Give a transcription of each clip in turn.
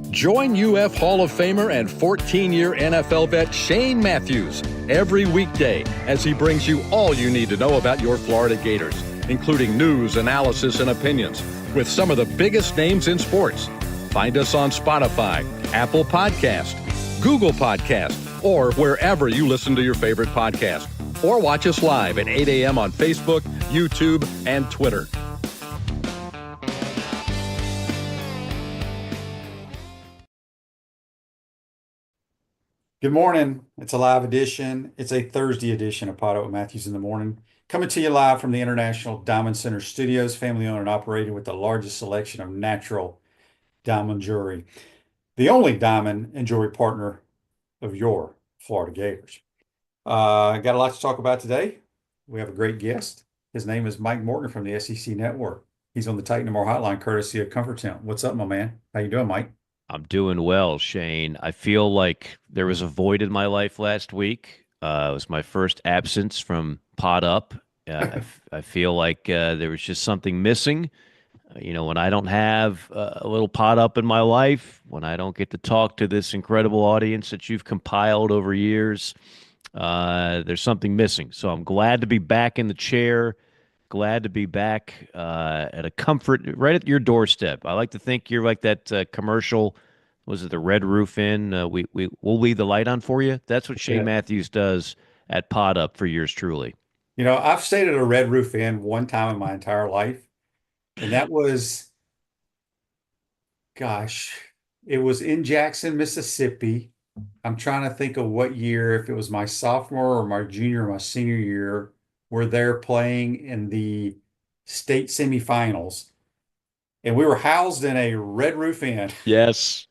Join UF Hall of Famer and 14-year NFL vet Shane Matthews every weekday as he brings you all you need to know about your Florida Gators, including news, analysis, and opinions with some of the biggest names in sports. Find us on Spotify, Apple Podcast, Google Podcast, or wherever you listen to your favorite podcast. Or watch us live at 8 a.m. on Facebook, YouTube, and Twitter. Good morning. It's a live edition. It's a Thursday edition of PodUp with Matthews in the Morning. Coming to you live from the International Diamond Center Studios, family owned and operated with the largest selection of natural diamond jewelry. The only diamond and jewelry partner of your Florida Gators. Got a lot to talk about today. We have a great guest. His name is Mike Morgan from the SEC Network. He's on the Titan More Hotline, courtesy of Comfort Town. What's up, my man? How you doing, Mike? I'm doing well, Shane. I feel like there was a void in my life last week. It was my first absence from PodUp. I feel like there was just something missing. When I don't have a little PodUp in my life, when I don't get to talk to this incredible audience that you've compiled over years, there's something missing. So I'm glad to be back in the chair. Glad to be back at a comfort right at your doorstep. I like to think you're like that commercial. Was it the Red Roof Inn? We'll leave the light on for you. That's what Shane Matthews does at PodUp for yours truly. I've stayed at a Red Roof Inn one time in my entire life, and that was, it was in Jackson, Mississippi. I'm trying to think of what year, if it was my sophomore or my junior or my senior year. We're there playing in the state semifinals, and we were housed in a Red Roof Inn. Yes,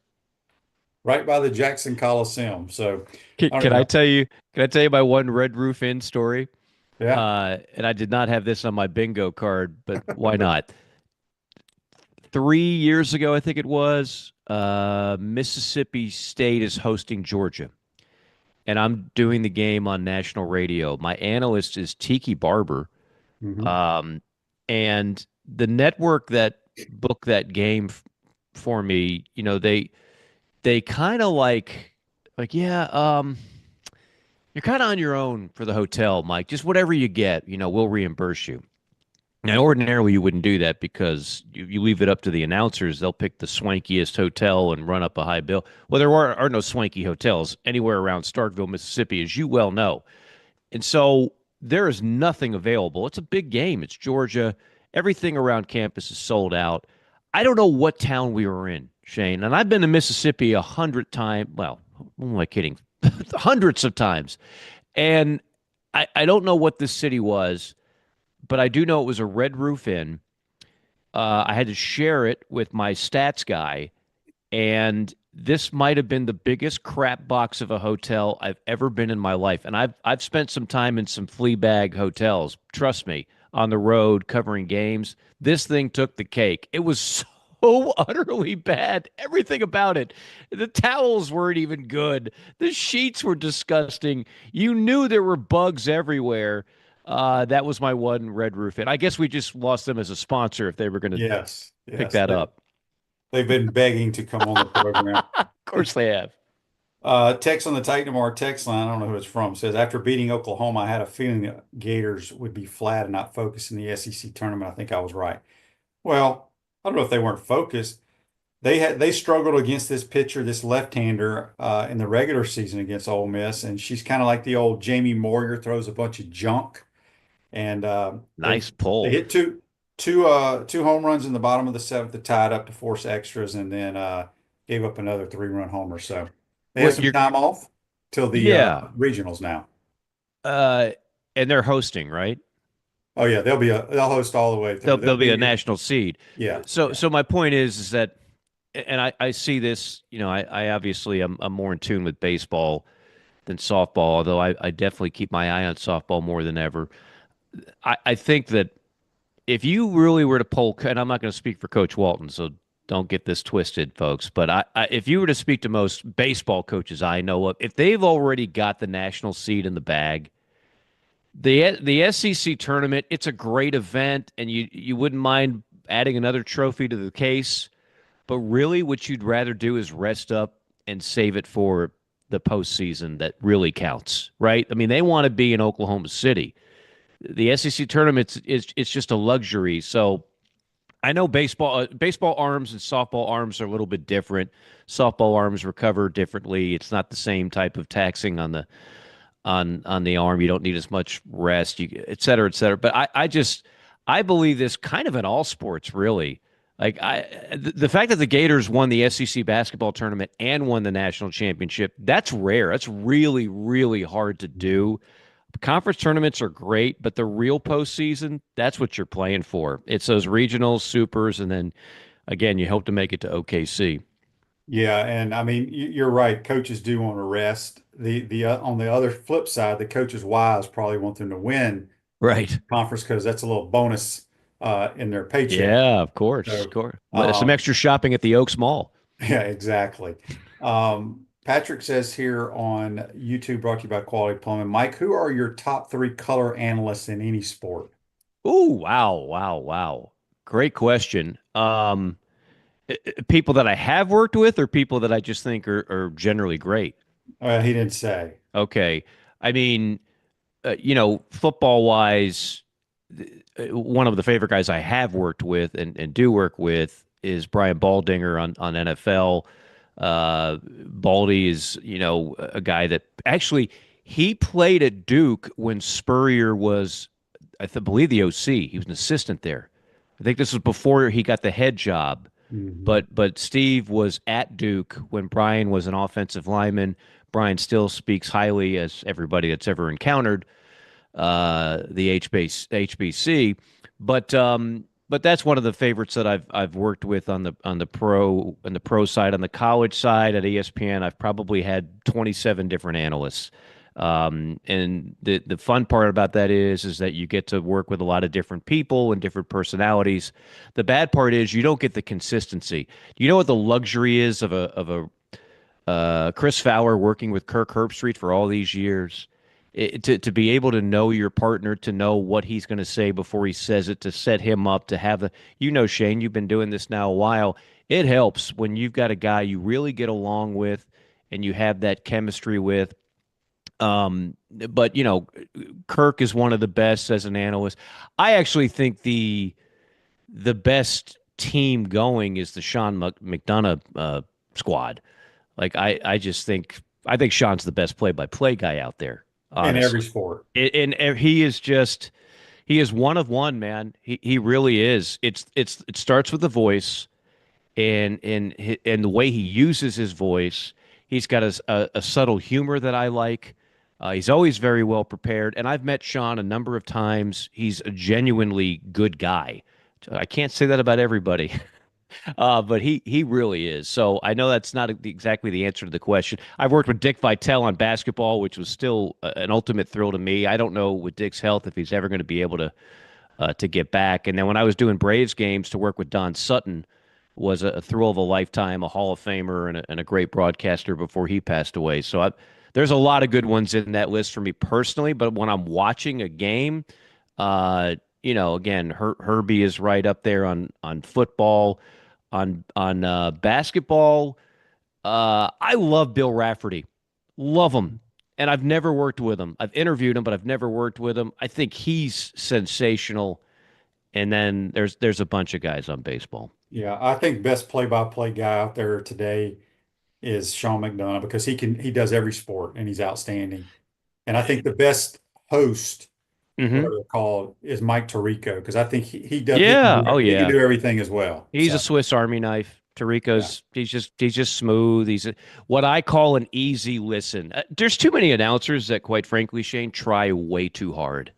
right by the Jackson Coliseum. So, can I tell you my one Red Roof Inn story? Yeah. And I did not have this on my bingo card, but why not? 3 years ago, I think it was, Mississippi State is hosting Georgia. And I'm doing the game on national radio. My analyst is Tiki Barber. Mm-hmm. And the network that booked that game for me, they kind of you're kind of on your own for the hotel, Mike. Just whatever you get, we'll reimburse you. Now, ordinarily, you wouldn't do that because you leave it up to the announcers. They'll pick the swankiest hotel and run up a high bill. Well, there are no swanky hotels anywhere around Starkville, Mississippi, as you well know. And so there is nothing available. It's a big game. It's Georgia. Everything around campus is sold out. I don't know what town we were in, Shane. And I've been to Mississippi 100 times. Well, who am I kidding? Hundreds of times. And I don't know what this city was, but I do know it was a Red Roof Inn. I had to share it with my stats guy, and this might have been the biggest crap box of a hotel I've ever been in my life. And I've spent some time in some flea bag hotels, trust me, on the road covering games. This thing took the cake. It was so utterly bad. Everything about it. The towels weren't even good. The sheets were disgusting. You knew there were bugs everywhere. That was my one Red Roof Inn. I guess we just lost them as a sponsor if they were going to pick that up. They've been begging to come on the program. Of course they have. Text on the Titan More text line, I don't know who it's from, says, after beating Oklahoma, I had a feeling the Gators would be flat and not focused in the SEC tournament. I think I was right. Well, I don't know if they weren't focused. They struggled against this pitcher, this left-hander, in the regular season against Ole Miss, and she's kind of like the old Jamie Moyer, throws a bunch of junk. And nice pull. They hit two home runs in the bottom of the seventh to tie it up to force extras, and then gave up another 3-run homer. So they have some time off till the regionals now. And they're hosting, right? Oh yeah, they'll host all the way through. They'll be a national seed. Yeah. So my point is that, and I see this. I obviously I'm more in tune with baseball than softball, although I definitely keep my eye on softball more than ever. I think that if you really were to poll, and I'm not going to speak for Coach Walton, so don't get this twisted, folks, but if you were to speak to most baseball coaches I know of, if they've already got the national seed in the bag, the SEC tournament, it's a great event, and you wouldn't mind adding another trophy to the case. But really, what you'd rather do is rest up and save it for the postseason that really counts, right? I mean, they want to be in Oklahoma City. The SEC tournament is it's just a luxury. So I know baseball arms and softball arms are a little bit different. Softball arms recover differently. It's not the same type of taxing on the arm. You don't need as much rest, et cetera, et cetera. But I believe this kind of in all sports, really. Like the fact that the Gators won the SEC basketball tournament and won the national championship, that's rare. That's really, really hard to do. Conference tournaments are great, but the real postseason, that's what you're playing for. It's those regionals, supers, and then again, you hope to make it to OKC. Yeah, and I mean you're right. Coaches do want to rest. The on the other flip side, the coaches' wives probably want them to win the Right. conference because that's a little bonus in their paycheck. Yeah, of course. Of So, course. Some um, extra shopping at the Oaks Mall. yeah, exactly. Patrick says here on YouTube, brought to you by Quality Plumbing. Mike, who are your top three color analysts in any sport? Ooh, wow, wow, wow. Great question. People that I have worked with or people that I just think are generally great? He didn't say. Okay. I mean, football wise, one of the favorite guys I have worked with and do work with is Brian Baldinger on NFL. Baldy is, a guy that actually he played at Duke when Spurrier was, believe the OC. He was an assistant there. I think this was before he got the head job. Mhm. But Steve was at Duke when Brian was an offensive lineman. Brian still speaks highly, as everybody that's ever encountered the HBC. But that's one of the favorites that I've worked with on the pro side. On the college side at ESPN, I've probably had 27 different analysts. And the fun part about that is that you get to work with a lot of different people and different personalities. The bad part is you don't get the consistency. You know what the luxury is of a Chris Fowler working with Kirk Herbstreit for all these years. To be able to know your partner, to know what he's going to say before he says it, to set him up, to have Shane, you've been doing this now a while. It helps when you've got a guy you really get along with and you have that chemistry with. But Kirk is one of the best as an analyst. I actually think the best team going is the Sean McDonough squad. Like I think Sean's the best play-by-play guy out there, In every honestly. sport. And he is one of one, man. He really is. It starts with the voice and the way he uses his voice. He's got a subtle humor that I like. He's always very well prepared, and I've met Sean a number of times. He's a genuinely good guy. I can't say that about everybody, but he really is. So I know that's not exactly the answer to the question. I've worked with Dick Vitale on basketball, which was still an ultimate thrill to me. I don't know with Dick's health if he's ever going to be able to get back. And then when I was doing Braves games to work with Don Sutton was a thrill of a lifetime, a Hall of Famer and a great broadcaster before he passed away. So there's a lot of good ones in that list for me personally. But when I'm watching a game, again, Herbie is right up there on football, on basketball. I love Bill Rafferty, love him, and I've never worked with him. I've interviewed him, but I've never worked with him. I think he's sensational. And then there's a bunch of guys on baseball. Yeah, I think best play-by-play guy out there today is Sean McDonough because he does every sport and he's outstanding. And I think the best host, Hmm. whatever they're called, is Mike Tirico because I think Yeah. Oh he can yeah. do everything as well. He's a So Swiss Army knife. yeah. Tarico's he's just smooth. What I call an easy listen. There's too many announcers that, quite frankly, Shane, try way too hard.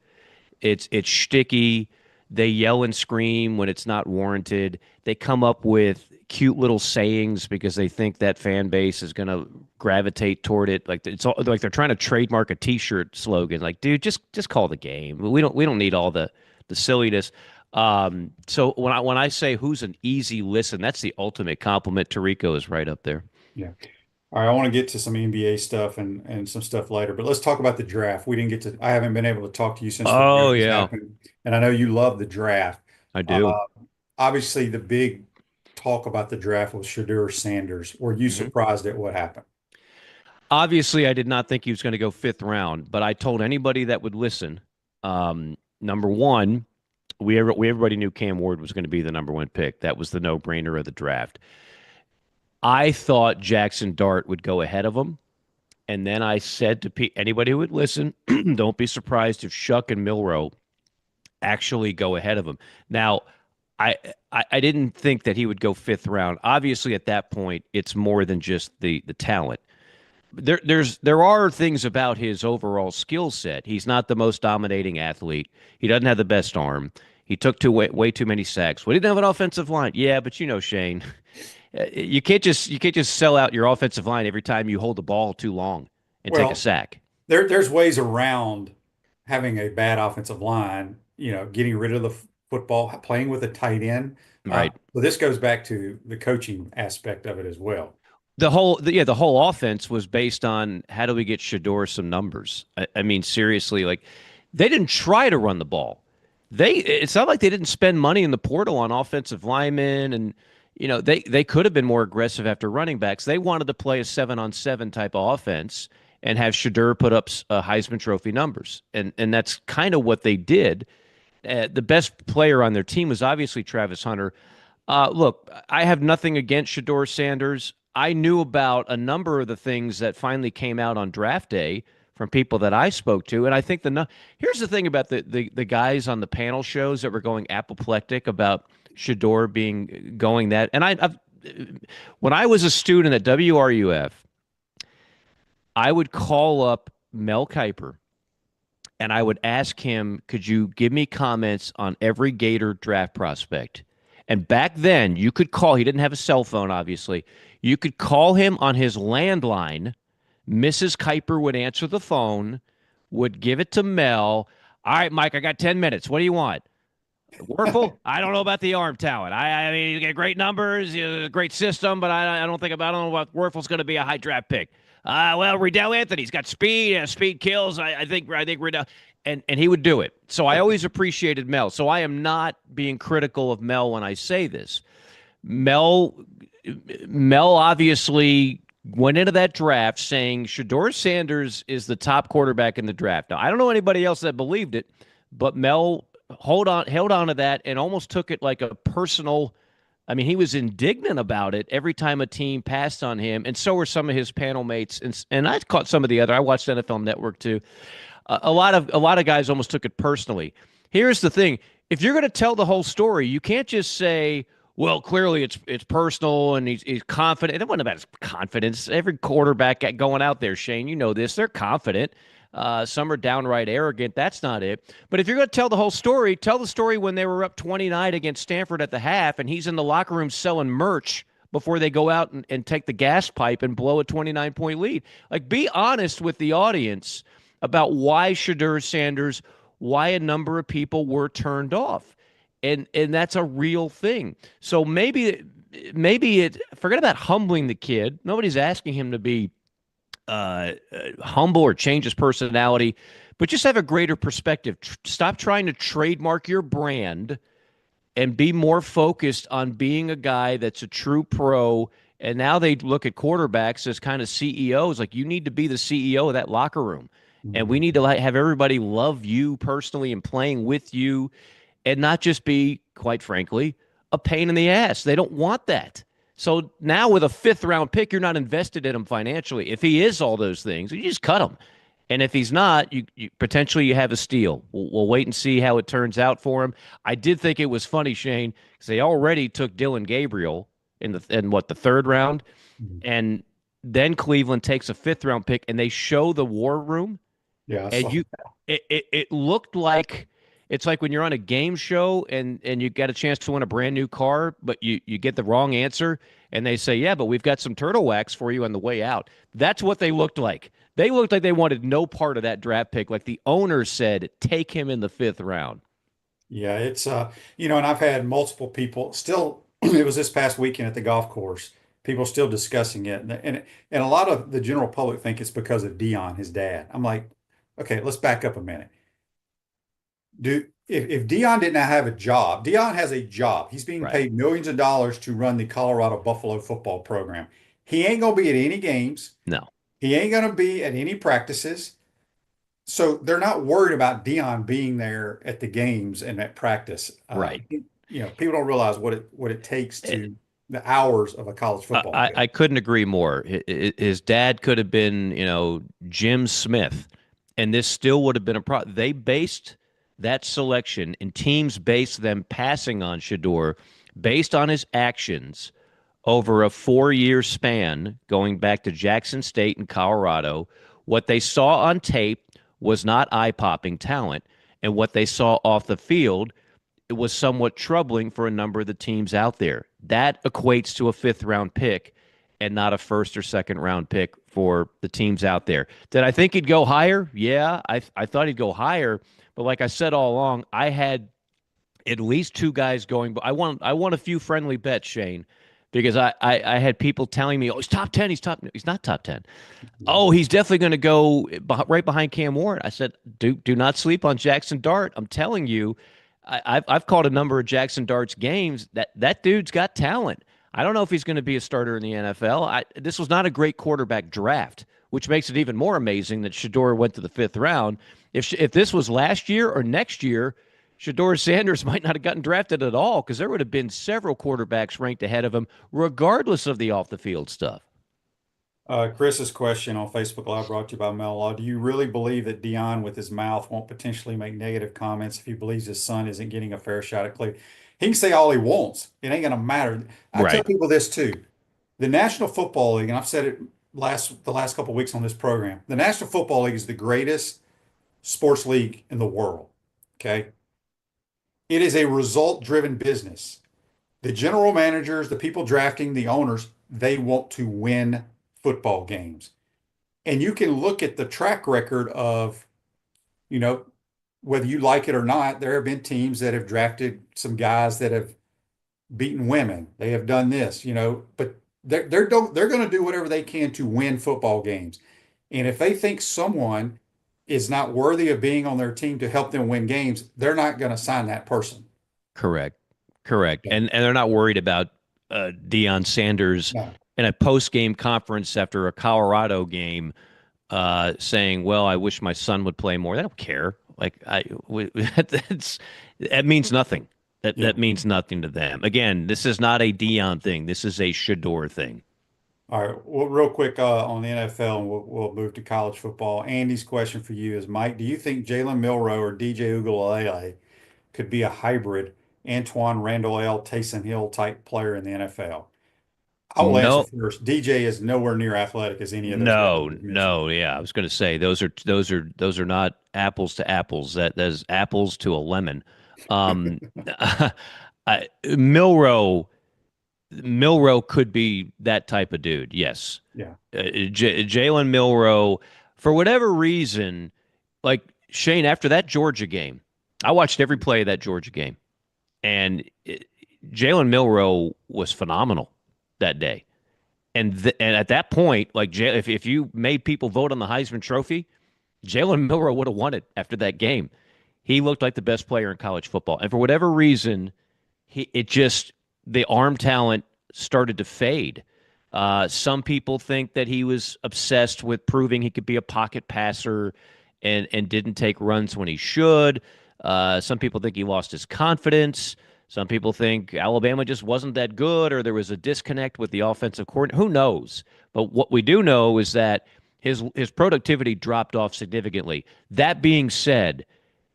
It's shticky. They yell and scream when it's not warranted. They come up with cute little sayings because they think that fan base is going to gravitate toward it. Like it's all, like they're trying to trademark a T-shirt slogan. Like, dude, just call the game. We don't need all the silliness. So when I say who's an easy listen, that's the ultimate compliment. Tarico is right up there. Yeah. All right, I want to get to some NBA stuff and some stuff later, but let's talk about the draft. I haven't been able to talk to you since the Oh draft has yeah, happened, and I know you love the draft. I Uh, do. Obviously, the big talk about the draft with Shadur Sanders. Were you Mhm. surprised at what happened? Obviously, I did not think he was going to go fifth round, but I told anybody that would listen. Number one, everybody knew Cam Ward was going to be the number one pick. That was the no brainer of the draft. I thought Jackson Dart would go ahead of him. And then I said to anybody who would listen, don't be surprised if Shuck and Milrow actually go ahead of him. Now, I, I didn't think that he would go fifth round. Obviously, at that point, it's more than just the talent. There are things about his overall skill set. He's not the most dominating athlete. He doesn't have the best arm. He took way too many sacks. We didn't have an offensive line. Yeah, but Shane, you can't just sell out your offensive line every time you hold the ball too long and take a Well, sack. there's ways around having a bad offensive line, getting rid of the football, playing with a tight end. Right. So this goes back to the coaching aspect of it as well. The whole offense was based on how do we get Shador some numbers. I mean, seriously, like they didn't try to run the ball. It's not like they didn't spend money in the portal on offensive linemen, and they could have been more aggressive after running backs. They wanted to play a 7-on-7 type of offense and have Shadur put up Heisman Trophy numbers, and that's kind of what they did. The best player on their team was obviously Travis Hunter. Look, I have nothing against Shadur Sanders. I knew about a number of the things that finally came out on draft day from people that I spoke to, and I think here's the thing about the guys on the panel shows that were going apoplectic about Shador going that, and when I was a student at WRUF, I would call up Mel Kiper and I would ask him, could you give me comments on every Gator draft prospect? And back then, you could call, he didn't have a cell phone, obviously. You could call him on his landline. Mrs. Kiper would answer the phone, would give it to Mel. All right, Mike, I got 10 minutes. What do you want? Werfel, I don't know about the arm talent. I mean, you get great numbers, great system, but I don't know what Werfel's going to be a high draft pick. Well, Riddell Anthony's got speed. Speed kills. I think Riddell, and he would do it. So I always appreciated Mel. So I am not being critical of Mel when I say this. Mel obviously went into that draft saying Shadur Sanders is the top quarterback in the draft. Now I don't know anybody else that believed it, but Mel held on to that and almost took it like a personal. I mean, he was indignant about it every time a team passed on him, and so were some of his panel mates. And I caught some of the other. I watched NFL Network too. A lot of guys almost took it personally. Here's the thing: if you're going to tell the whole story, you can't just say, "Well, clearly it's personal and he's confident." It wasn't about his confidence. Every quarterback going out there, Shane, you know this. They're confident. Some are downright arrogant. That's not it. But if you're going to tell the whole story, tell the story when they were up 29 against Stanford at the half, and he's in the locker room selling merch before they go out and take the gas pipe and blow a 29-point lead. Like, be honest with the audience about why Shadur Sanders, why a number of people were turned off. And that's a real thing. So maybe forget about humbling the kid. Nobody's asking him to be humble or change his personality, but just have a greater perspective. Stop trying to trademark your brand and be more focused on being a guy that's a true pro. And now they look at quarterbacks as kind of CEOs. Like, you need to be the CEO of that locker room. And we need to have everybody love you personally and playing with you, and not just be, quite frankly, a pain in the ass. They don't want that. So now with a fifth-round pick, you're not invested in him financially. If he is all those things, you just cut him. And if he's not, you potentially you have a steal. We'll wait and see how it turns out for him. I did think it was funny, Shane, because they already took Dylan Gabriel in the third round, and then Cleveland takes a fifth-round pick, and they show the war room. Yeah, I And saw it looked like it's like when you're on a game show and you get a chance to win a brand new car, but you get the wrong answer, and they say, yeah, but we've got some turtle wax for you on the way out. That's what they looked like. They looked like they wanted no part of that draft pick. Like the owner said, take him in the fifth round. Yeah, it's and I've had multiple people still. It was this past weekend at the golf course. People still discussing it, and a lot of the general public think it's because of Dion, his dad. I'm like, okay, let's back up a minute. If Dion did not have a job, Dion has a job. He's being Right. paid millions of dollars to run the Colorado Buffalo football program. He ain't gonna be at any games. No. He ain't gonna be at any practices. So they're not worried about Dion being there at the games and at practice. Right. People don't realize what it takes to the hours of a college football game. I couldn't agree more. His dad could have been, Jim Smith, and this still would have been a problem. They based that selection, and teams based them passing on Shadur based on his actions over a 4-year span, going back to Jackson State and Colorado. What they saw on tape was not eye-popping talent, and what they saw off the field, it was somewhat troubling for a number of the teams out there. That equates to a fifth-round pick and not a first or second round pick for the teams out there. Did I think he'd go higher? Yeah, I thought he'd go higher. But like I said all along, I had at least two guys going. But I want a few friendly bets, Shane, because I had people telling me, oh, he's top 10. He's not top 10. Oh, he's definitely going to go right behind Cam Warren. I said, do not sleep on Jackson Dart. I'm telling you, I've called a number of Jackson Dart's games. That dude's got talent. I don't know if he's going to be a starter in the NFL. This was not a great quarterback draft, which makes it even more amazing that Shador went to the fifth round. If this was last year or next year, Shadur Sanders might not have gotten drafted at all because there would have been several quarterbacks ranked ahead of him, regardless of the off the field stuff. Chris's question on Facebook Live brought to you by Mel Law. Do you really believe that Dion with his mouth won't potentially make negative comments if he believes his son isn't getting a fair shot at Cleveland? He can say all he wants. It ain't going to matter. I tell Right. people this too. The National Football League, and I've said it the last couple of weeks on this program, the National Football League is the greatest sports league in the world. Okay. It is a result-driven business. The general managers, the people drafting, the owners, they want to win football games. And you can look at the track record of, you know, whether you like it or not, there have been teams that have drafted some guys that have beaten women. They have done this, but they're going to do whatever they can to win football games. And if they think someone is not worthy of being on their team to help them win games, they're not going to sign that person. Correct. Correct. Yeah. And they're not worried about Deion Sanders No. in a post game conference after a Colorado game saying, "Well, I wish my son would play more." They don't care. That means nothing. That means nothing to them. Again, this is not a Deion thing. This is a Shador thing. All right. Well, real quick on the NFL, and we'll move to college football. Andy's question for you is, Mike, do you think Jalen Milroe or DJ Uiagalelei could be a hybrid Antoine Randall L. Taysom Hill type player in the NFL? I will answer No, first. DJ is nowhere near athletic as any of those guys no, you mentioned. no. Yeah, I was going to say those are not apples to apples. That's apples to a lemon. Um, Milroe could be that type of dude. Yes, Yeah. Jalen Milroe, for whatever reason, like Shane, after that Georgia game, I watched every play of that Georgia game, and Jalen Milroe was phenomenal that day. And at that point, like if you made people vote on the Heisman Trophy, Jalen Milroe would have won it after that game. He looked like the best player in college football, and for whatever reason, the arm talent started to fade. Some people think that he was obsessed with proving he could be a pocket passer and didn't take runs when he should. Some people think he lost his confidence. Some people think Alabama just wasn't that good or there was a disconnect with the offensive coordinator. Who knows? But what we do know is that his productivity dropped off significantly. That being said,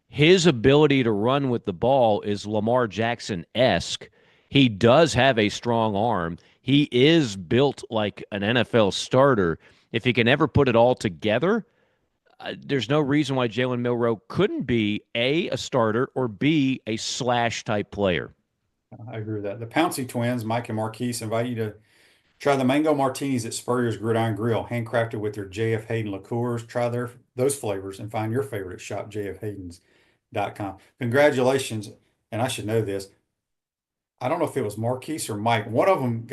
his ability to run with the ball is Lamar Jackson-esque. He does have a strong arm. He is built like an NFL starter. If he can ever put it all together, there's no reason why Jalen Milroe couldn't be a starter or B, a slash type player. I agree with that. The Pouncey twins, Mike and Marquise, invite you to try the mango martinis at Spurrier's Gridiron Grill, handcrafted with their J.F. Hayden liqueurs. Try those flavors and find your favorite at shopjfhaydens.com. Congratulations, and I should know this. I don't know if it was Marquise or Mike. One of them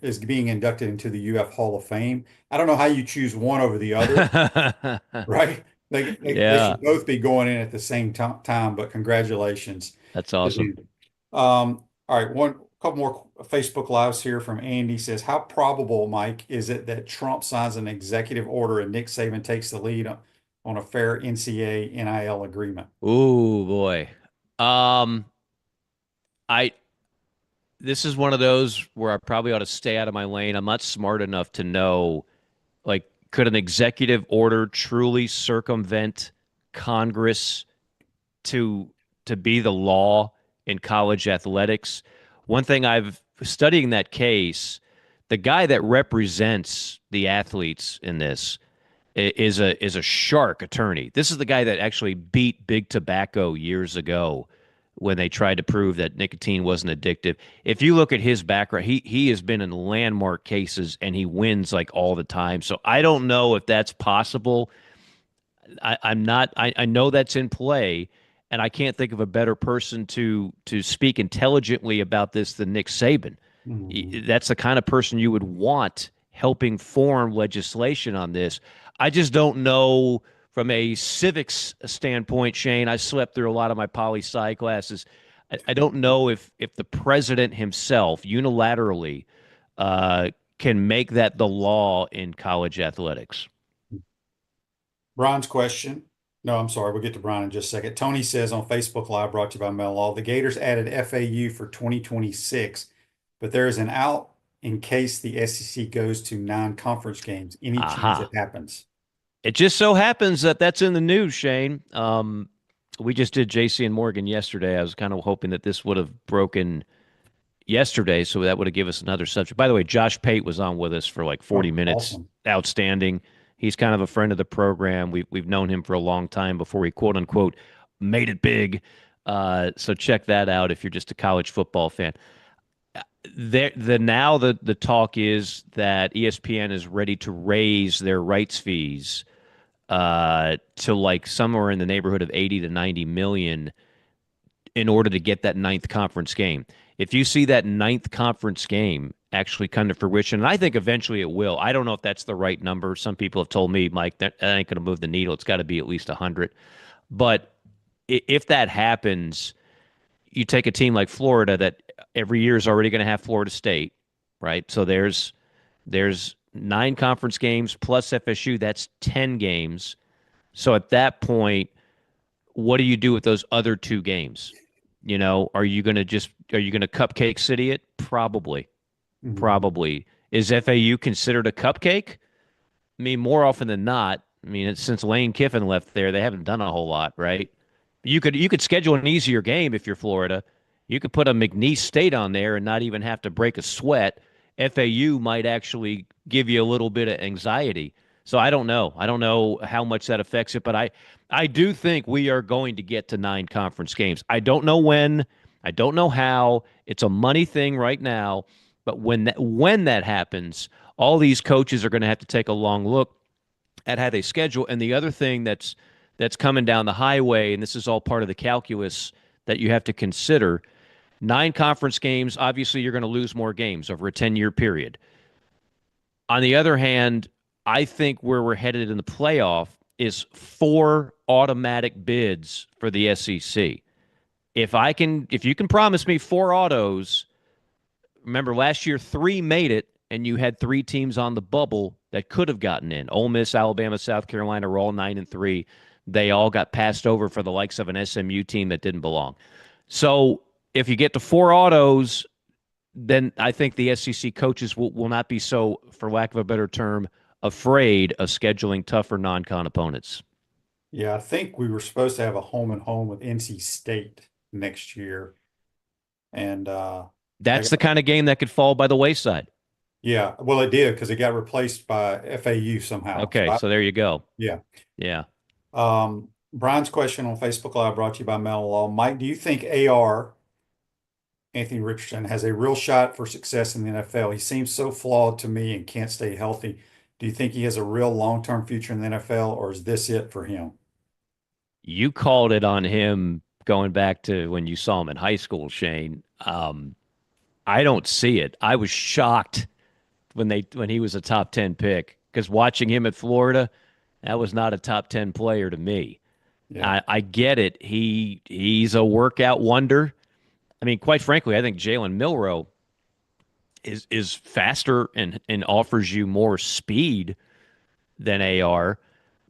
is being inducted into the UF Hall of Fame. I don't know how you choose one over the other, right? They Yeah, should both be going in at the same time, but congratulations that's to awesome. them. All right, one couple more Facebook Lives here from Andy says, how probable, Mike, is it that Trump signs an executive order and Nick Saban takes the lead on a fair NCAA NIL agreement? Ooh, boy. Um, I this is one of those where I probably ought to stay out of my lane. I'm not smart enough to know, like, could an executive order truly circumvent Congress to be the law in college athletics? One thing I've studying that case, the guy that represents the athletes in this is a shark attorney. This is the guy that actually beat Big Tobacco years ago when they tried to prove that nicotine wasn't addictive. If you look at his background, he has been in landmark cases and he wins like all the time. So I don't know if that's possible. I'm not. I know that's in play, and I can't think of a better person to speak intelligently about this than Nick Saban. Mhm. That's the kind of person you would want helping form legislation on this. I just don't know from a civics standpoint, Shane. I slept through a lot of my poli sci classes. I don't know if the president himself unilaterally uh, can make that the law in college athletics. Brian's question. No, I'm sorry. We'll get to Brian in just a second. Tony says on Facebook Live, brought to you by Mel Law, the Gators added FAU for 2026, but there is an out in case the SEC goes to non-conference games. Any chance it Aha. happens? It just so happens that that's in the news, Shane. We just did JC and Morgan yesterday. I was kind of hoping that this would have broken yesterday, so that would have given us another subject. By the way, Josh Pate was on with us for like 40 Oh, minutes. awesome. Outstanding. He's kind of a friend of the program. We've known him for a long time before he quote unquote made it big. So check that out if you're just a college football fan. The talk is that ESPN is ready to raise their rights fees to like somewhere in the neighborhood of 80 to 90 million in order to get that ninth conference game. If you see that ninth conference game actually come to fruition, and I think eventually it will. I don't know if that's the right number. Some people have told me, Mike, that ain't going to move the needle. It's got to be at least 100. But if that happens, you take a team like Florida that every year is already going to have Florida State, right? So there's nine conference games plus FSU. That's 10 games. So at that point, what do you do with those other two games? Are you going to cupcake city it? Probably. Mhm. Probably. Is FAU considered a cupcake? I mean, more often than not. I mean, since Lane Kiffin left there, they haven't done a whole lot, right? You could schedule an easier game if you're Florida. You could put a McNeese State on there and not even have to break a sweat. FAU might actually give you a little bit of anxiety. So I don't know. I don't know how much that affects it, but I do think we are going to get to nine conference games. I don't know when. I don't know how. It's a money thing right now, but when that happens, all these coaches are going to have to take a long look at how they schedule. And the other thing that's coming down the highway, and this is all part of the calculus that you have to consider. Nine conference games, obviously you're going to lose more games over a 10-year period. On the other hand, I think where we're headed in the playoff is four automatic bids for the SEC. If you can promise me four autos, remember last year three made it, and you had three teams on the bubble that could have gotten in. Ole Miss, Alabama, South Carolina were all 9-3. They all got passed over for the likes of an SMU team that didn't belong. So if you get to four autos, then I think the SEC coaches will not be so, for lack of a better term, afraid of scheduling tougher non-con opponents. Yeah, I think we were supposed to have a home and home with NC State next year. And they That's the got, kind of game that could fall by the wayside. yeah, well, it did because it got replaced by FAU somehow. Okay, so there you go. Yeah. Yeah. Brian's question on Facebook Live brought to you by Mel Law. Mike, do you think AR, Anthony Richardson, has a real shot for success in the NFL? He seems so flawed to me and can't stay healthy. Do you think he has a real long-term future in the NFL, or is this it for him? You called it on him going back to when you saw him in high school, Shane. I don't see it. I was shocked when he was a top 10 pick because watching him at Florida, That was not a top 10 player to me. Yeah. I get it. He's a workout wonder. I mean, quite frankly, I think Jalen Milroe is faster and offers you more speed than AR.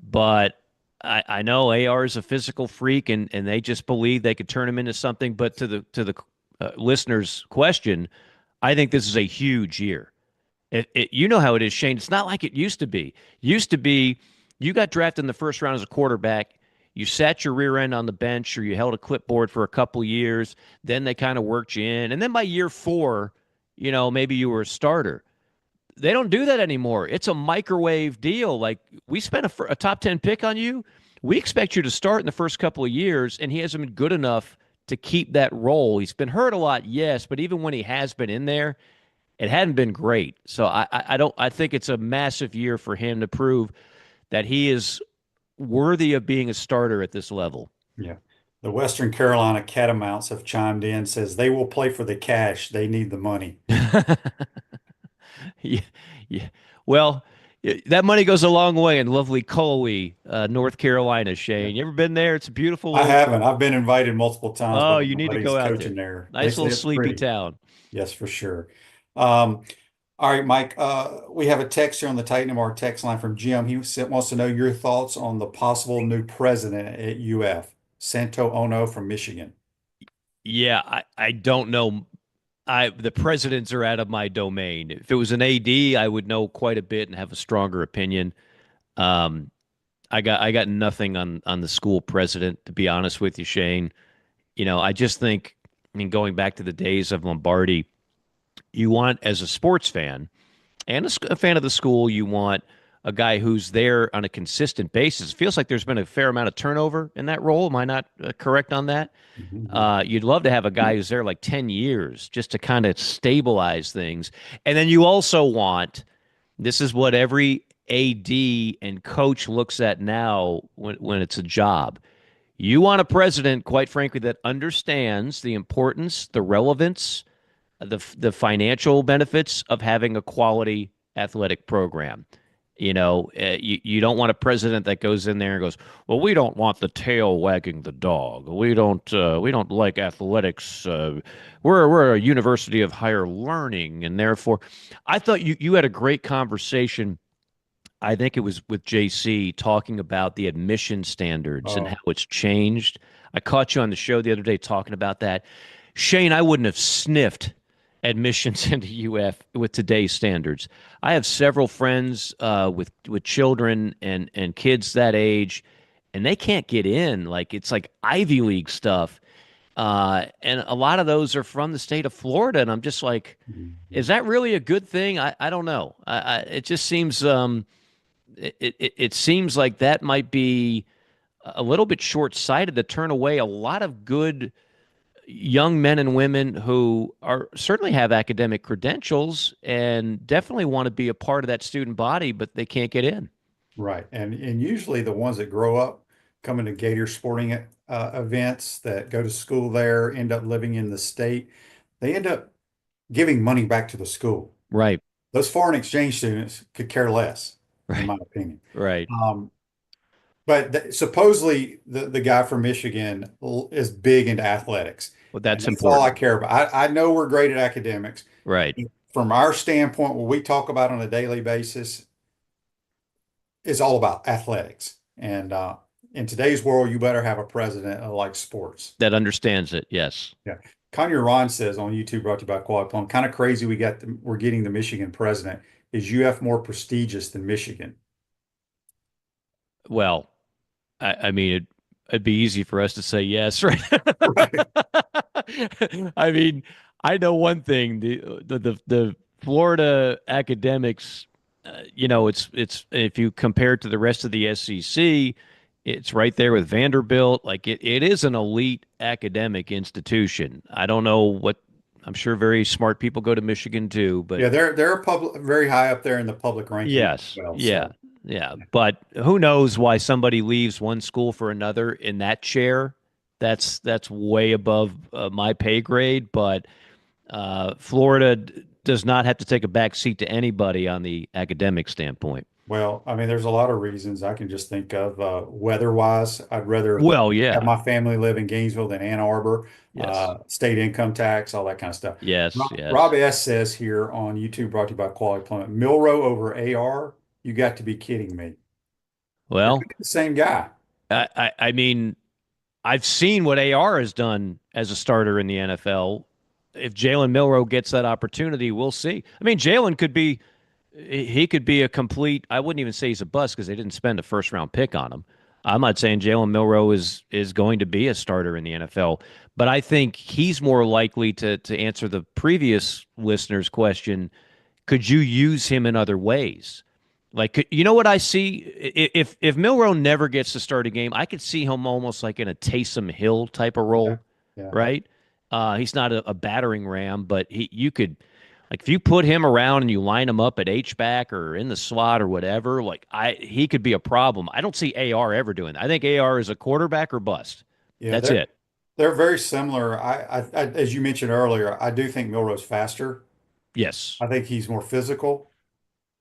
But I know AR is a physical freak, and they just believe they could turn him into something. But to the listener's question, I think this is a huge year. You know how it is, Shane. It's not like it used to be. Used to be, you got drafted in the first round as a quarterback. You sat your rear end on the bench, or you held a clipboard for a couple years. Then they kind of worked you in, and then by year 4, maybe you were a starter. They don't do that anymore. It's a microwave deal. Like, we spent a top 10 pick on you. We expect you to start in the first couple of years, and he hasn't been good enough to keep that role. He's been hurt a lot, yes, but even when he has been in there, it hadn't been great. So I think it's a massive year for him to prove that he is worthy of being a starter at this level. Yeah. The Western Carolina Catamounts have chimed in, says they will play for the cash. They need the money. Yeah, yeah. Well, that money goes a long way in lovely Coley, North Carolina, Yeah. Shane. You ever been there? It's a beautiful I little. haven't. I've been invited multiple times, Oh, but you need to nobody's go out there. coaching there. They Nice say little it's sleepy pretty. town. Yes, for sure. Um, all right, Mike. We have a text here on the Titan MR text line from Jim. He wants to know your thoughts on the possible new president at UF, Santo Ono from Michigan. Yeah, I don't know. The presidents are out of my domain. If it was an AD, I would know quite a bit and have a stronger opinion. Um, I got nothing on the school president, to be honest with you, Shane. I just think, I mean, going back to the days of Lombardi, you want, as a sports fan and a fan of the school, you want a guy who's there on a consistent basis. It feels like there's been a fair amount of turnover in that role. Am I not correct on that? You'd love to have a guy who's there like 10 years just to kind of stabilize things. And then you also want, this is what every AD and coach looks at now when it's a job. You want a president, quite frankly, that understands the importance, the relevance, the financial benefits of having a quality athletic program. You don't want a president that goes in there and goes, well, we don't want the tail wagging the dog. We don't like athletics. We're a university of higher learning, and therefore, I thought you had a great conversation. I think it was with JC talking about the admission standards and how it's changed. I caught you on the show the other day talking about that. Shane, I wouldn't have sniffed admissions into UF with today's standards. I have several friends with children and kids that age, and they can't get in. Like, it's like Ivy League stuff. And a lot of those are from the state of Florida, and I'm just like, is that really a good thing? I don't know. It just seems it seems like that might be a little bit short-sighted to turn away a lot of good young men and women who are certainly have academic credentials and definitely want to be a part of that student body, but they can't get in. Right. And usually the ones that grow up coming to Gator sporting events that go to school there, end up living in the state, they end up giving money back to the school. Right. Those foreign exchange students could care less, in Right. my opinion. Right. But supposedly the guy from Michigan is big into athletics. Well, And that's that's all I important. care about. I know we're great at academics. Right. From our standpoint, what we talk about on a daily basis is all about athletics. And in today's world, you better have a president that likes sports. That understands it. Yes. Yeah. Kanye Ron says on YouTube, brought to you by Quad Plum, kind of crazy we're getting the Michigan president. Is UF more prestigious than Michigan? Well, I mean, it'd be easy for us to say yes, right? Right. I mean, I know one thing: the Florida academics, it's if you compare it to the rest of the SEC, it's right there with Vanderbilt. Like, it is an elite academic institution. I don't know what. I'm sure very smart people go to Michigan too, but Yeah, they're a public very high up there in the public rankings yes, as well. yeah, So yeah. But who knows why somebody leaves one school for another in that chair? That's way above my pay grade. But Florida does not have to take a back seat to anybody on the academic standpoint. Well, I mean, there's a lot of reasons I can just think of. Weather-wise, I'd rather Well, have yeah. my family live in Gainesville than Ann Arbor. Yes. State income tax, all that kind of stuff. Yes. Rob Yes. S says here on YouTube, brought to you by Quality Plummet, Milrow over AR. You got to be kidding me. They're Well, the same guy. I mean, I've seen what AR has done as a starter in the NFL. If Jalen Milrow gets that opportunity, we'll see. I mean, Jalen could be he could be a complete. I wouldn't even say he's a bust because they didn't spend a first round pick on him. I'm not saying Jalen Milrow is going to be a starter in the NFL, but I think he's more likely to answer the previous listener's question. Could you use him in other ways? Like, you know what I see? If Milrow never gets to start a game, I could see him almost like in a Taysom Hill type of Yeah. role, Yeah. right? He's not a battering ram, but you could like if you put him around and you line him up at H back or in the slot or whatever, he could be a problem. I don't see AR ever doing that. I think AR is a quarterback or bust. Yeah, That's it. they're very similar. As you mentioned earlier, I do think Milrow's faster. Yes. I think he's more physical,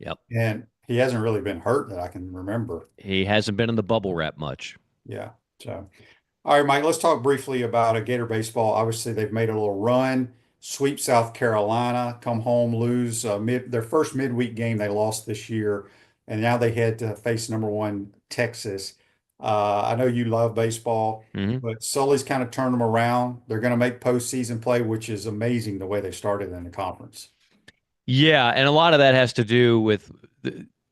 Yep. and he hasn't really been hurt that I can remember. He hasn't been in the bubble wrap much. Yeah. So, all right, Mike, let's talk briefly about a Gator baseball. Obviously, they've made a little run, sweep South Carolina, come home, lose their first midweek game they lost this year, and now they head to face number one Texas. I know you love baseball, Hmm. but Sully's kind of turned them around. They're going to make postseason play, which is amazing the way they started in the conference. Yeah, and a lot of that has to do with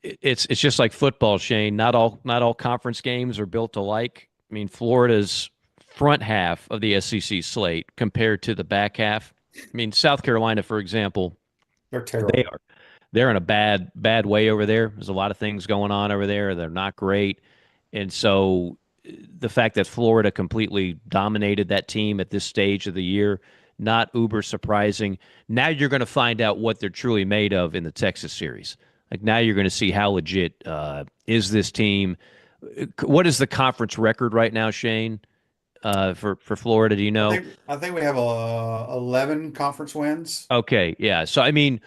it's just like football, Shane. Not all conference games are built alike. I mean, Florida's front half of the SEC slate compared to the back half. I mean, South Carolina, for example, They're they terrible. are they're in a bad way over there. There's a lot of things going on over there. They're not great. And so the fact that Florida completely dominated that team at this stage of the year, not uber surprising. Now you're going to find out what they're truly made of in the Texas series. Like now you're going to see how legit is this team. What is the conference record right now, Shane? For Florida, do you know? I think we have 11 conference wins. Okay, yeah. So I mean,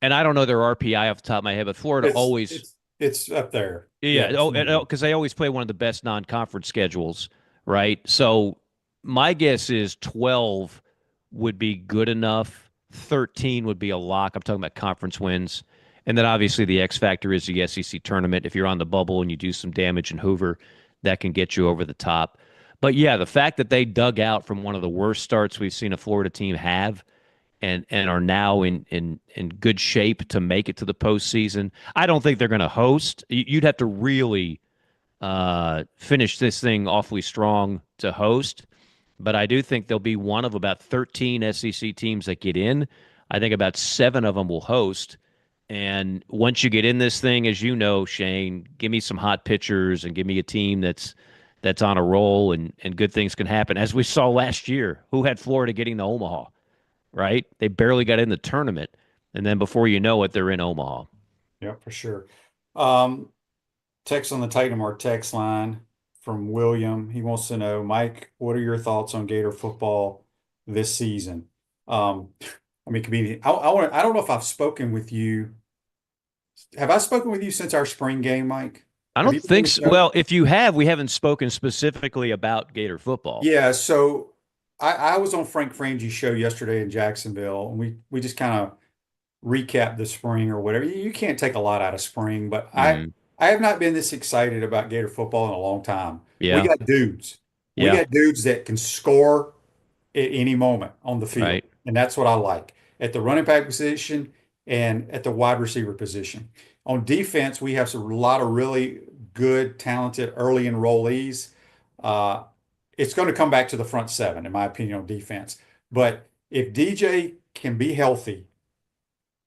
and I don't know their RPI off the top of my head, but Florida It's always. it's it's up there. Yeah, Yeah. it's Oh, because they always play one of the best non-conference schedules, right? So my guess is 12 would be good enough. 13 would be a lock. I'm talking about conference wins. And then obviously the X factor is the SEC tournament. If you're on the bubble and you do some damage in Hoover, that can get you over the top. But yeah, the fact that they dug out from one of the worst starts we've seen a Florida team have and are now in good shape to make it to the postseason. I don't think they're going to host. You'd have to really finish this thing awfully strong to host, but I do think they'll be one of about 13 SEC teams that get in. I think about 7 of them will host. And once you get in this thing, as you know, Shane, give me some hot pitchers and give me a team that's on a roll and good things can happen. As we saw last year, who had Florida getting to Omaha? Right? They barely got in the tournament, and then before you know it, they're in Omaha. Yeah, for sure. Um, Text on the Titan our text line from William. He wants to know, Mike, what are your thoughts on Gator football this season? Um, I mean, comedian, I don't know if I've spoken with you. Have I spoken with you since our spring game, Mike? I Have don't you been on think the so. show? Well, if you have, we haven't spoken specifically about Gator football. Yeah, so I was on Frank Frangi's show yesterday in Jacksonville, and we just kind of recap the spring or whatever. You can't take a lot out of spring, but Mm, I have not been this excited about Gator football in a long time. We yeah, got dudes. We yeah, got dudes that can score at any moment on the field, right. and that's what I like at the running back position and at the wide receiver position. On defense, we have a lot of really good, talented early enrollees. Uh, it's going to come back to the front seven, in my opinion, on defense. But if DJ can be healthy,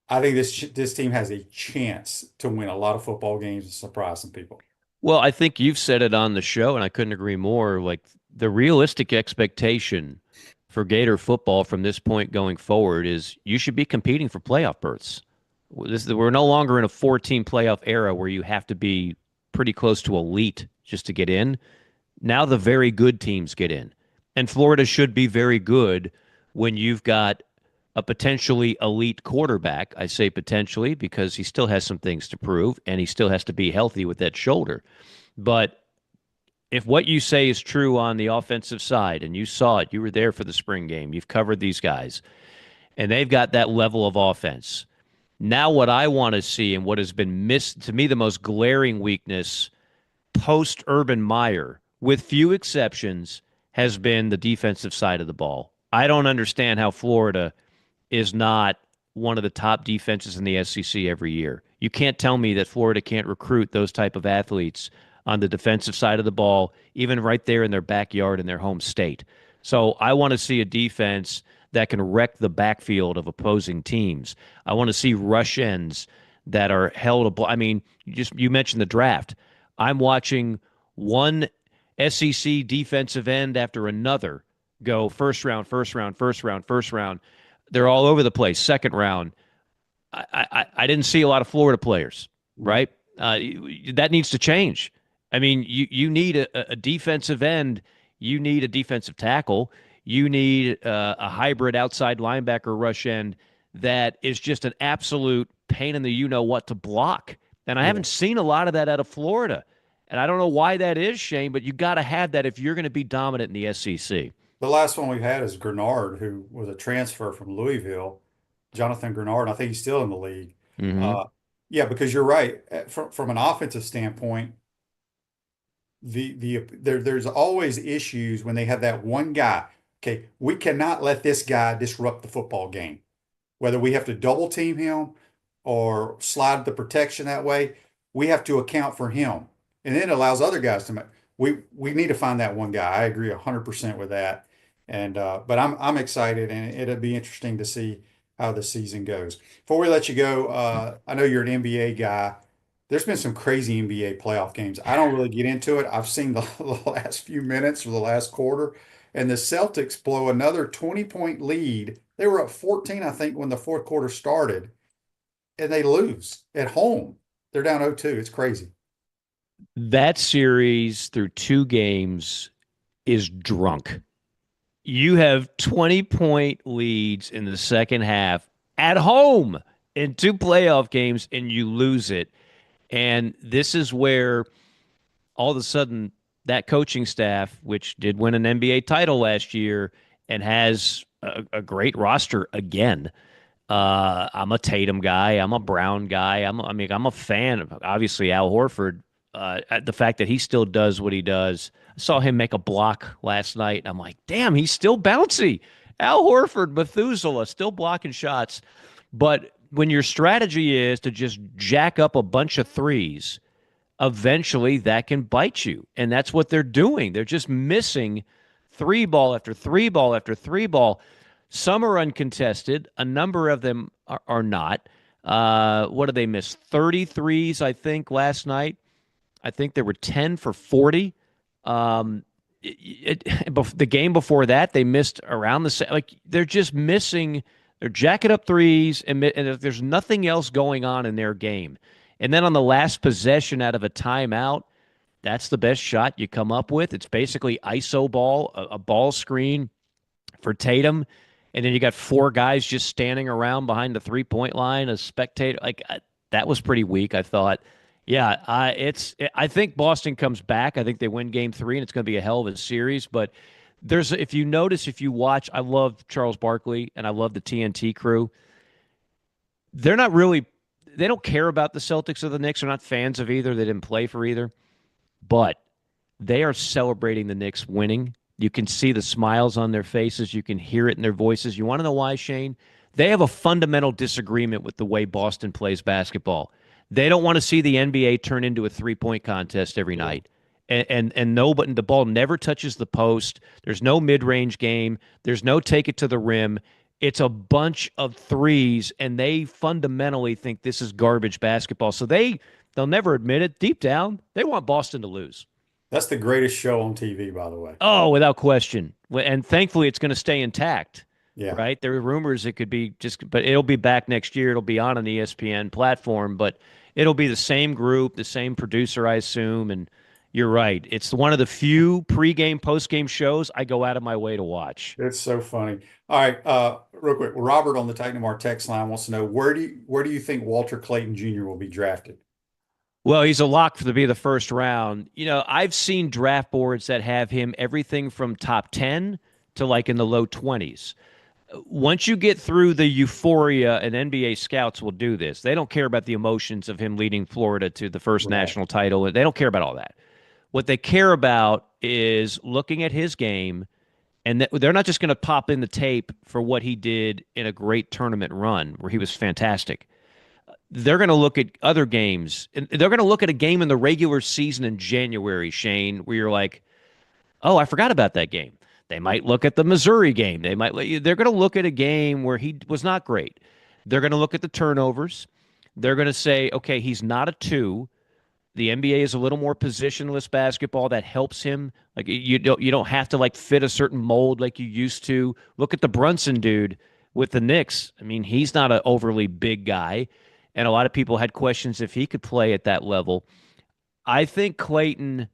I think this team has a chance to win a lot of football games and surprise some people. Well, I think you've said it on the show, and I couldn't agree more. Like the realistic expectation for Gator football from this point going forward is you should be competing for playoff berths. We're no longer in a 14 playoff era where you have to be pretty close to elite just to get in. Now the very good teams get in. And Florida should be very good when you've got a potentially elite quarterback. I say potentially because he still has some things to prove, and he still has to be healthy with that shoulder. But if what you say is true on the offensive side, and you saw it, you were there for the spring game, you've covered these guys, and they've got that level of offense. Now, what I want to see and what has been missed to me, the most glaring weakness post Urban Meyer, with few exceptions, has been the defensive side of the ball. I don't understand how Florida is not one of the top defenses in the SEC every year. You can't tell me that Florida can't recruit those type of athletes on the defensive side of the ball, even right there in their backyard in their home state. So I want to see a defense that can wreck the backfield of opposing teams. I want to see rush ends that are held. I mean, you mentioned the draft. I'm watching one SEC defensive end after another go first round, first round, first round, first round. They're all over the place. Second round. I didn't see a lot of Florida players, right? That needs to change. I mean, you need a defensive end. You need a defensive tackle. You need a hybrid outside linebacker rush end that is just an absolute pain in the you-know-what to block. And I haven't seen a lot of that out of Florida. And I don't know why that is, Shane, but you got to have that if you're going to be dominant in the SEC. The last one we've had is Grenard, who was a transfer from Louisville, Jonathan Grenard. I think he's still in the league. Mm-hmm. Yeah, because you're right. From an offensive standpoint, there's always issues when they have that one guy. Okay, we cannot let this guy disrupt the football game. Whether we have to double team him or slide the protection that way, we have to account for him. And then it allows other guys to make. We need to find that one guy. I agree 100% with that. And but I'm excited, and it'll be interesting to see how the season goes. Before we let you go, I know you're an NBA guy. There's been some crazy NBA playoff games. I don't really get into it. I've seen the last few minutes or the last quarter, and the Celtics blow another 20-point lead. They were up 14, I think, when the fourth quarter started, and they lose at home. They're down 0-2. It's crazy. That series through two games is drunk. You have 20-point leads in the second half at home in two playoff games, and you lose it. And this is where all of a sudden that coaching staff, which did win an NBA title last year and has a great roster again. I'm a Tatum guy. I'm a Brown guy. I'm a fan of, obviously, Al Horford. The fact that he still does what he does. I saw him make a block last night, and I'm like, damn, he's still bouncy. Al Horford, Methuselah, still blocking shots. But when your strategy is to just jack up a bunch of threes, eventually that can bite you. And that's what they're doing. They're just missing three ball after three ball after three ball. Some are uncontested. A number of them are not. What did they miss? 33s, I think, last night. I think there were 10 for 40. The game before that, they missed around the same. Like, they're just missing. They're jacking up threes, and there's nothing else going on in their game. And then on the last possession out of a timeout, that's the best shot you come up with. It's basically iso ball, a ball screen for Tatum. And then you got four guys just standing around behind the three-point line, a spectator. That was pretty weak, I thought. Yeah, I think Boston comes back. I think they win game 3, and it's going to be a hell of a series. But if you watch, I love Charles Barkley, and I love the TNT crew. They don't care about the Celtics or the Knicks. They're not fans of either. They didn't play for either. But they are celebrating the Knicks winning. You can see the smiles on their faces. You can hear it in their voices. You want to know why, Shane? They have a fundamental disagreement with the way Boston plays basketball. They don't want to see the NBA turn into a three-point contest every night. And the ball never touches the post. There's no mid-range game. There's no take it to the rim. It's a bunch of threes, and they fundamentally think this is garbage basketball. So they'll never admit it. Deep down, they want Boston to lose. That's the greatest show on TV, by the way. Oh, without question. And thankfully, it's going to stay intact. Yeah. Right? There are rumors it could be but it'll be back next year. It'll be on an ESPN platform, but it'll be the same group, the same producer, I assume, and You're right. It's one of the few pregame, postgame shows I go out of my way to watch. It's so funny. All right, real quick. Robert on the Titan Mar text line wants to know where do you think Walter Clayton Jr. will be drafted? Well, he's a lock to be the first round. I've seen draft boards that have him everything from top 10 to like in the low 20s. Once you get through the euphoria, and NBA scouts will do this, they don't care about the emotions of him leading Florida to the first national title. They don't care about all that. What they care about is looking at his game, and they're not just going to pop in the tape for what he did in a great tournament run where he was fantastic. They're going to look at other games, and they're going to look at a game in the regular season in January, Shane, where you're like, oh, I forgot about that game. They might look at the Missouri game. They're going to look at a game where he was not great. They're going to look at the turnovers. They're going to say, okay, he's not a 2. The NBA is a little more positionless basketball that helps him. Like you don't have to like fit a certain mold like you used to. Look at the Brunson dude with the Knicks. I mean, he's not an overly big guy, and a lot of people had questions if he could play at that level. I think Clayton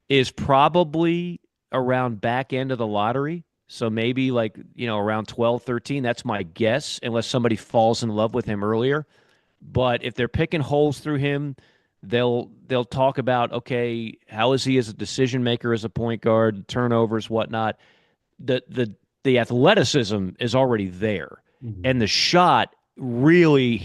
is probably around back end of the lottery. So maybe like, around 12, 13. That's my guess, unless somebody falls in love with him earlier. But if they're picking holes through him, they'll talk about, okay, how is he as a decision maker, as a point guard, turnovers, whatnot. The athleticism is already there. Mm-hmm. And the shot really,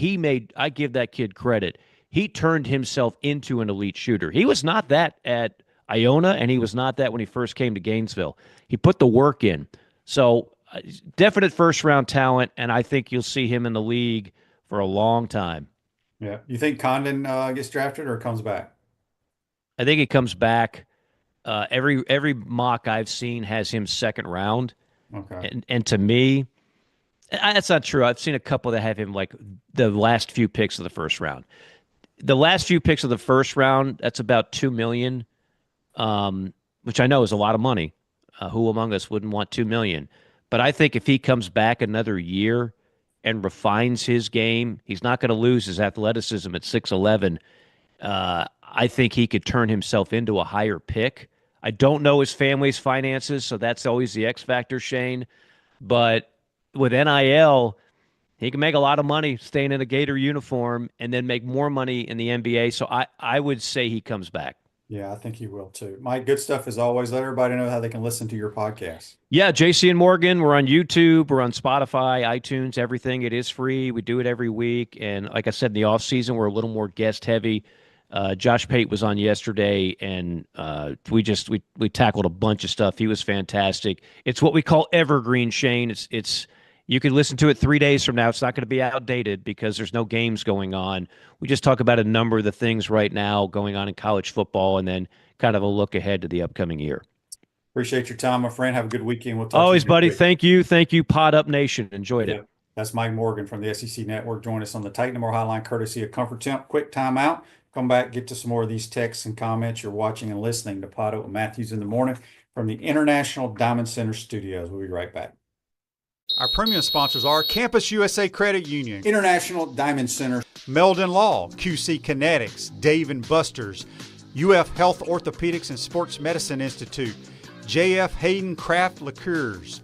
I give that kid credit. He turned himself into an elite shooter. He was not that at Iona, and he was not that when he first came to Gainesville. He put the work in. So definite first-round talent, and I think you'll see him in the league for a long time. Yeah. You think Condon gets drafted or comes back? I think he comes back. Every mock I've seen has him second round. Okay. And to me, that's not true. I've seen a couple that have him like the last few picks of the first round. The last few picks of the first round, that's about $2 million. Which I know is a lot of money. Who among us wouldn't want $2 million? But I think if he comes back another year and refines his game, he's not going to lose his athleticism at 6'11". I think he could turn himself into a higher pick. I don't know his family's finances, so that's always the X factor, Shane. But with NIL, he can make a lot of money staying in a Gator uniform and then make more money in the NBA. So I would say he comes back. Yeah, I think he will too. Mike, good stuff as always. Let everybody know how they can listen to your podcast. Yeah, JC and Morgan. We're on YouTube. We're on Spotify, iTunes, everything. It is free. We do it every week. And like I said, in the off season, we're a little more guest heavy. Josh Pate was on yesterday, and we tackled a bunch of stuff. He was fantastic. It's what we call evergreen, Shane. It's you can listen to it 3 days from now. It's not going to be outdated because there's no games going on. We just talk about a number of the things right now going on in college football, and then kind of a look ahead to the upcoming year. Appreciate your time, my friend. Have a good weekend. We'll talk always, to you buddy. Thank you. PodUp Nation. Enjoyed it. That's Mike Morgan from the SEC Network. Join us on the Titan More Hotline, courtesy of Comfort Temp. Quick timeout. Come back, get to some more of these texts and comments. You're watching and listening to PodUp with Matthews in the Morning from the International Diamond Center Studios. We'll be right back. Our premium sponsors are Campus USA Credit Union, International Diamond Center, Meldon Law, QC Kinetics, Dave & Buster's, UF Health Orthopedics and Sports Medicine Institute, JF Hayden Craft Liqueurs,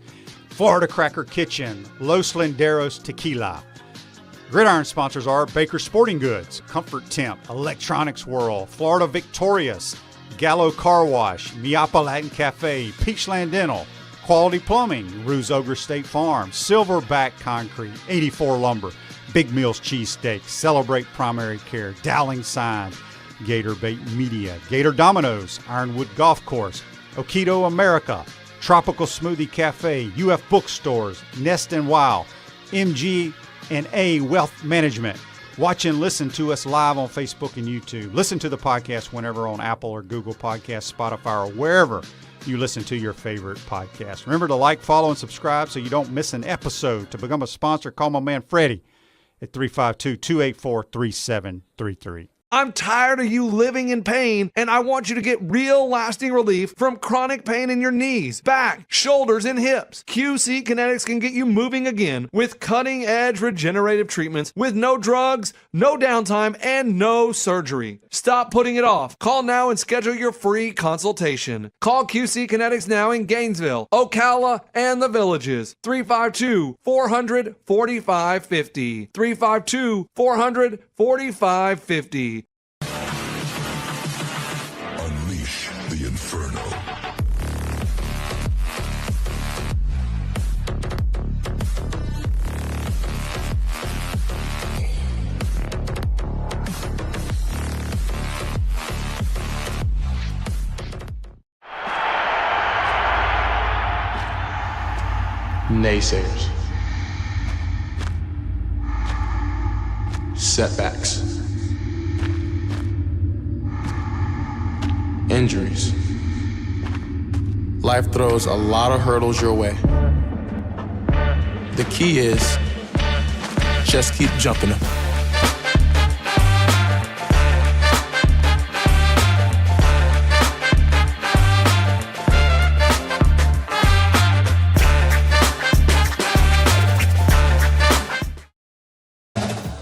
Florida Cracker Kitchen, Los Linderos Tequila. Gridiron sponsors are Baker Sporting Goods, Comfort Temp, Electronics World, Florida Victorious, Gallo Car Wash, Miapa Latin Cafe, Peachland Dental, Quality Plumbing, Ruse Ogre State Farm, Silverback Concrete, 84 Lumber, Big Mills Cheesesteak, Celebrate Primary Care, Dowling Sign, Gator Bait Media, Gator Dominoes, Ironwood Golf Course, Okido America, Tropical Smoothie Cafe, UF Bookstores, Nest and Wow, MG&A Wealth Management. Watch and listen to us live on Facebook and YouTube. Listen to the podcast whenever on Apple or Google Podcasts, Spotify, or wherever you listen to your favorite podcast. Remember to like, follow, and subscribe so you don't miss an episode. To become a sponsor, call my man Freddie at 352-284-3733. I'm tired of you living in pain, and I want you to get real lasting relief from chronic pain in your knees, back, shoulders, and hips. QC Kinetics can get you moving again with cutting-edge regenerative treatments with no drugs, no downtime, and no surgery. Stop putting it off. Call now and schedule your free consultation. Call QC Kinetics now in Gainesville, Ocala, and the Villages. 352-400-4550. 352-400-4550. Unleash the inferno. Naysayers, setbacks, injuries. Life throws a lot of hurdles your way. The key is just keep jumping them.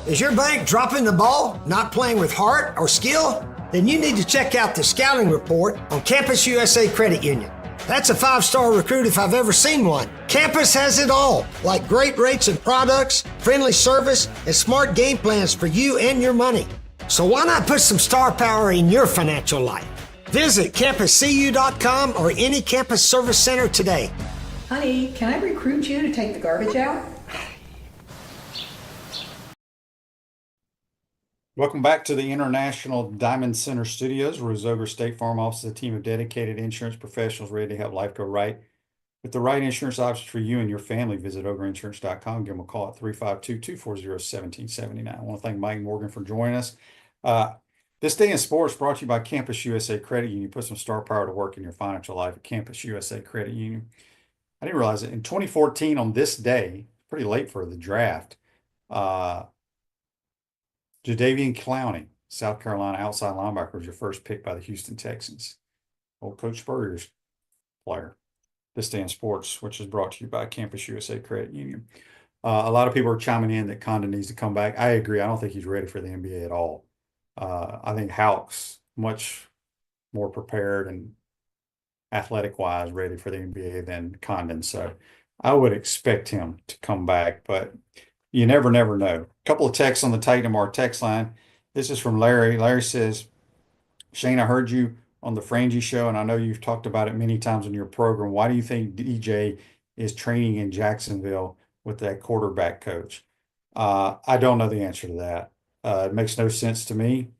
Is your bank dropping the ball, not playing with heart or skill? Then you need to check out the scouting report on Campus USA Credit Union. That's a 5-star recruit if I've ever seen one. Campus has it all, like great rates and products, friendly service, and smart game plans for you and your money. So why not put some star power in your financial life? Visit campuscu.com or any campus service center today. Honey, can I recruit you to take the garbage out? Welcome back to the International Diamond Center Studios. Rose Ogre State Farm offers a team of dedicated insurance professionals ready to help life go right. With the right insurance options for you and your family, visitogreinsurance.com. Give them a call at 352-240-1779. I want to thank Mike Morgan for joining us. This Day in Sports brought to you by Campus USA Credit Union. Put some star power to work in your financial life at Campus USA Credit Union. I didn't realize that in 2014 on this day, pretty late for the draft, Jadeveon Clowney, South Carolina outside linebacker, was your first pick by the Houston Texans. Old Coach Spurrier's player. This Day in Sports, which is brought to you by Campus USA Credit Union. A lot of people are chiming in that Condon needs to come back. I agree. I don't think he's ready for the NBA at all. I think Hallf's much more prepared and athletic-wise ready for the NBA than Condon. So I would expect him to come back, but you never know. A couple of texts on the Titan Mar text line. This is from Larry. Larry says, Shane, I heard you on the Frangie show, and I know you've talked about it many times in your program. Why do you think DJ is training in Jacksonville with that quarterback coach? I don't know the answer to that. It makes no sense to me.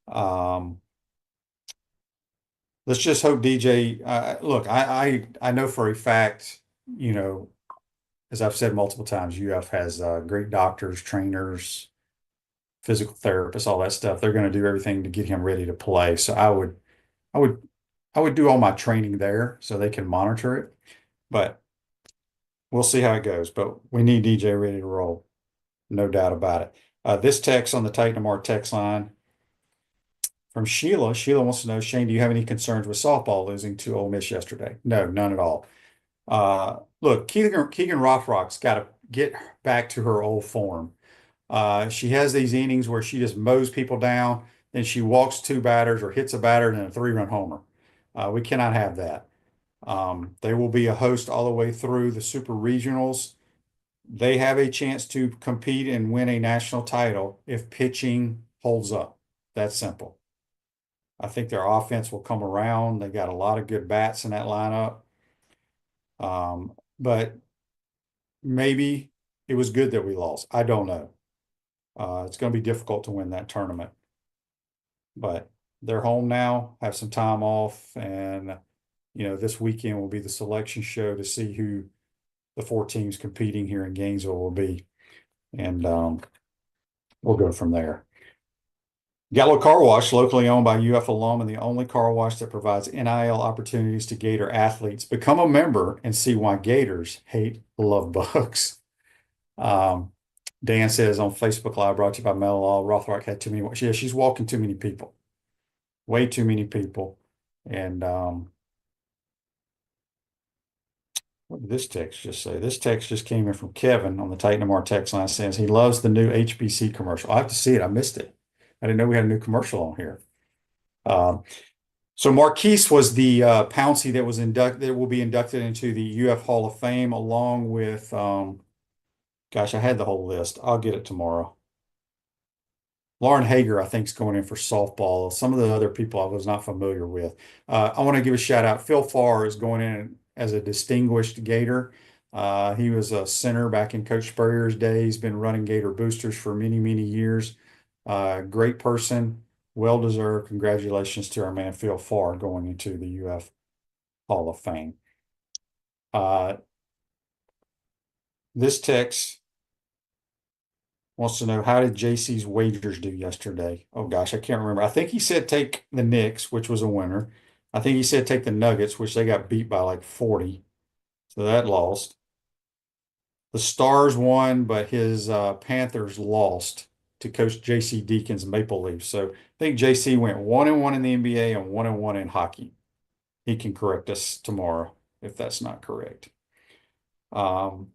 Let's just hope DJ, look, I know for a fact, you know, as I've said multiple times, UF has great doctors, trainers, physical therapists, all that stuff. They're going to do everything to get him ready to play. So I would do all my training there so they can monitor it. But we'll see how it goes. But we need DJ ready to roll, no doubt about it. This text on the Titan Mar text line from Sheila. Sheila wants to know, Shane, do you have any concerns with softball losing to Ole Miss yesterday? No, none at all. Look, Keegan Rothrock's got to get back to her old form. She has these innings where she just mows people down, then she walks 2 batters or hits a batter and a 3-run homer. We cannot have that. They will be a host all the way through the super regionals. They have a chance to compete and win a national title if pitching holds up. That's simple. I think their offense will come around. They got a lot of good bats in that lineup. But maybe it was good that we lost. I don't know. It's going to be difficult to win that tournament. But they're home now, have some time off, and you know, this weekend will be the selection show to see who the 4 teams competing here in Gainesville will be. And we'll go from there. Gallo Car Wash, locally owned by UF alum and the only car wash that provides NIL opportunities to Gator athletes. Become a member and see why Gators hate love bugs. Dan says on Facebook Live, brought to you by Mel Law, Rothrock had too many. Yeah, she's walking too many people, way too many people. And what did this text just say? This text just came in from Kevin on the Titan MR text line. Says he loves the new HBC commercial. I have to see it. I missed it. I didn't know we had a new commercial on here. So Marquise was the Pouncey that was inducted, that will be inducted into the UF Hall of Fame, along with, gosh, I had the whole list. I'll get it tomorrow. Lauren Hager, I think, is going in for softball. Some of the other people I was not familiar with. I want to give a shout out. Phil Farr is going in as a distinguished Gator. He was a center back in Coach Spurrier's day. He's been running Gator boosters for many, many years. Great person, well-deserved. Congratulations to our man Phil Farr going into the UF Hall of Fame. This text wants to know, how did JC's wagers do yesterday? Oh gosh, I can't remember. I think he said take the Knicks, which was a winner. I think he said take the Nuggets, which they got beat by like 40. So that lost. The Stars won, but his Panthers lost to Coach JC Deacon's Maple Leafs. So I think JC went 1-1 in the NBA and 1-1 in hockey. He can correct us tomorrow if that's not correct. All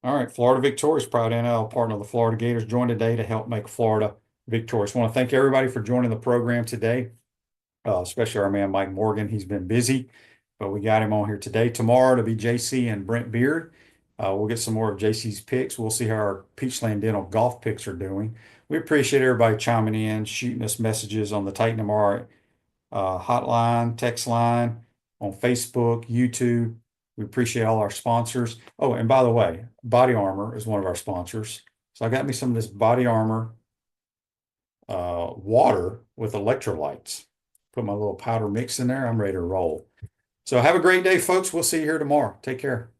right, Florida victorious, proud NL partner of the Florida Gators, joined today to help make Florida victorious. I want to thank everybody for joining the program today, especially our man Mike Morgan. He's been busy, but we got him on here today. Tomorrow to be JC and Brent Beard. We'll get some more of JC's picks. We'll see how our Peachland Dental golf picks are doing. We appreciate everybody chiming in, shooting us messages on the Titan MR hotline, text line, on Facebook, YouTube. We appreciate all our sponsors. Oh, and by the way, Body Armor is one of our sponsors. So I got me some of this Body Armor water with electrolytes. Put my little powder mix in there. I'm ready to roll. So have a great day, folks. We'll see you here tomorrow. Take care.